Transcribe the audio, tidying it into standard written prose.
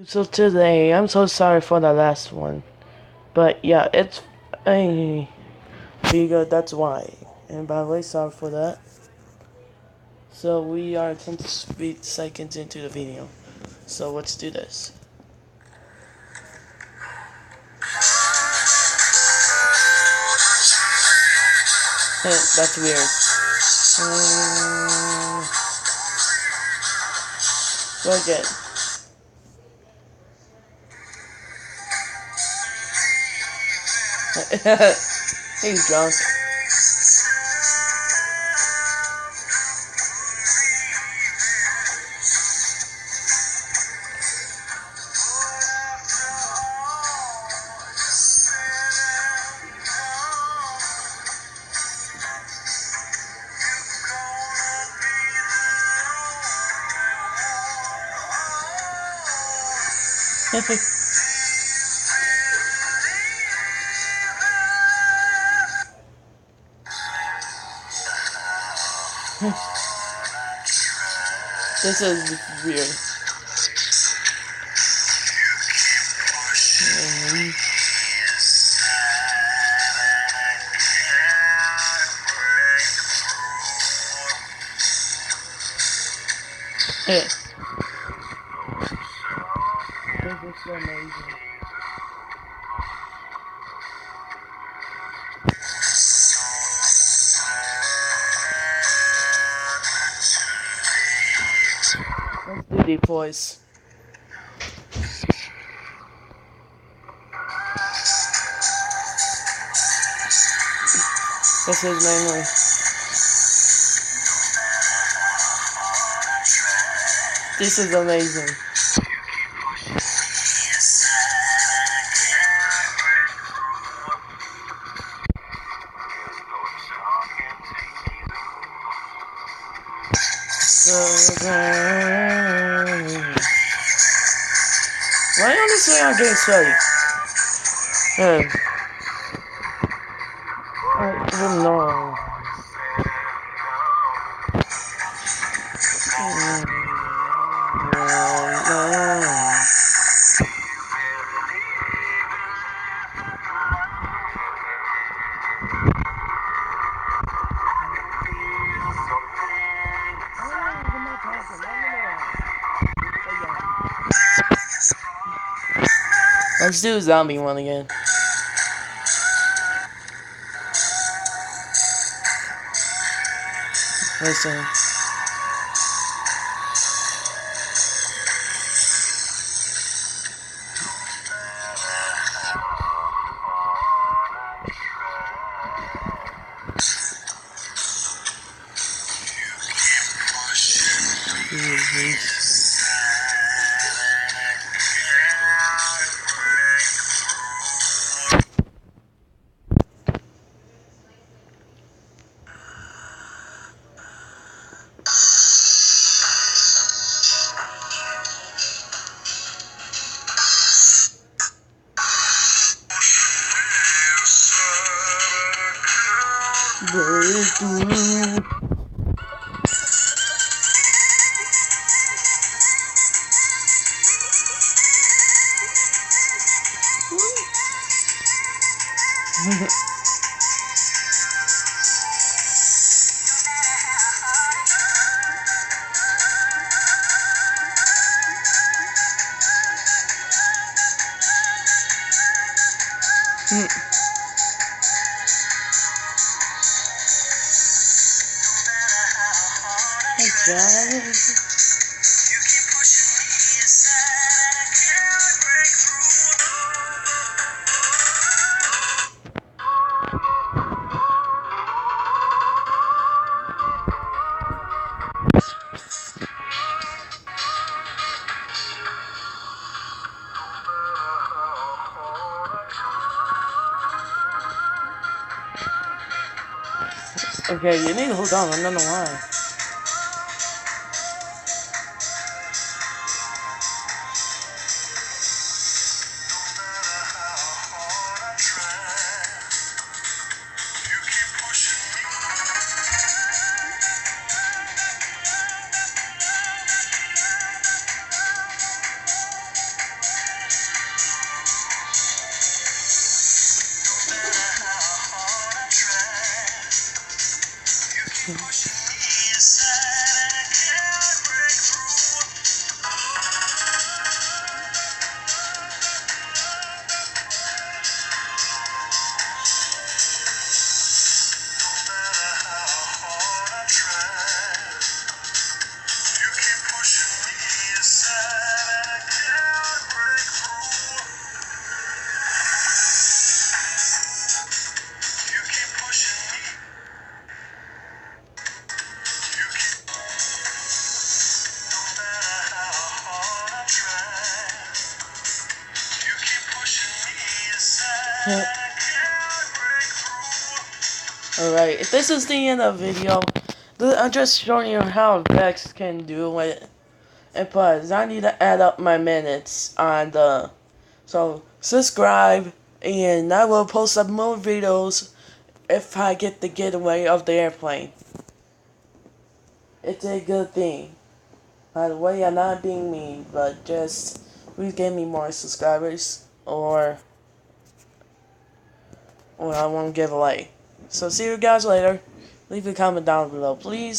So today, I'm so sorry for the last one, but yeah, it's a because that's why. And by the way, sorry for that. So we are 20 seconds into the video. So let's do this. That's weird. Go again. He's drunk. This is weird. This is so amazing. Let's do deep voice. This is mainly. This is amazing. Why honestly I'm getting sweaty? I don't know. Let's do a zombie one again. Listen. Breakthrough. Okay, you need to hold on, I don't know why. Alright, this is the end of the video. I'm just showing you how Vex can do it. And plus, I need to add up my minutes on the... So, subscribe, and I will post some more videos if I get the getaway of the airplane. It's a good thing. By the way, I'm not being mean, but just please give me more subscribers, or I won't give away. So see you guys later. Leave a comment down below, please.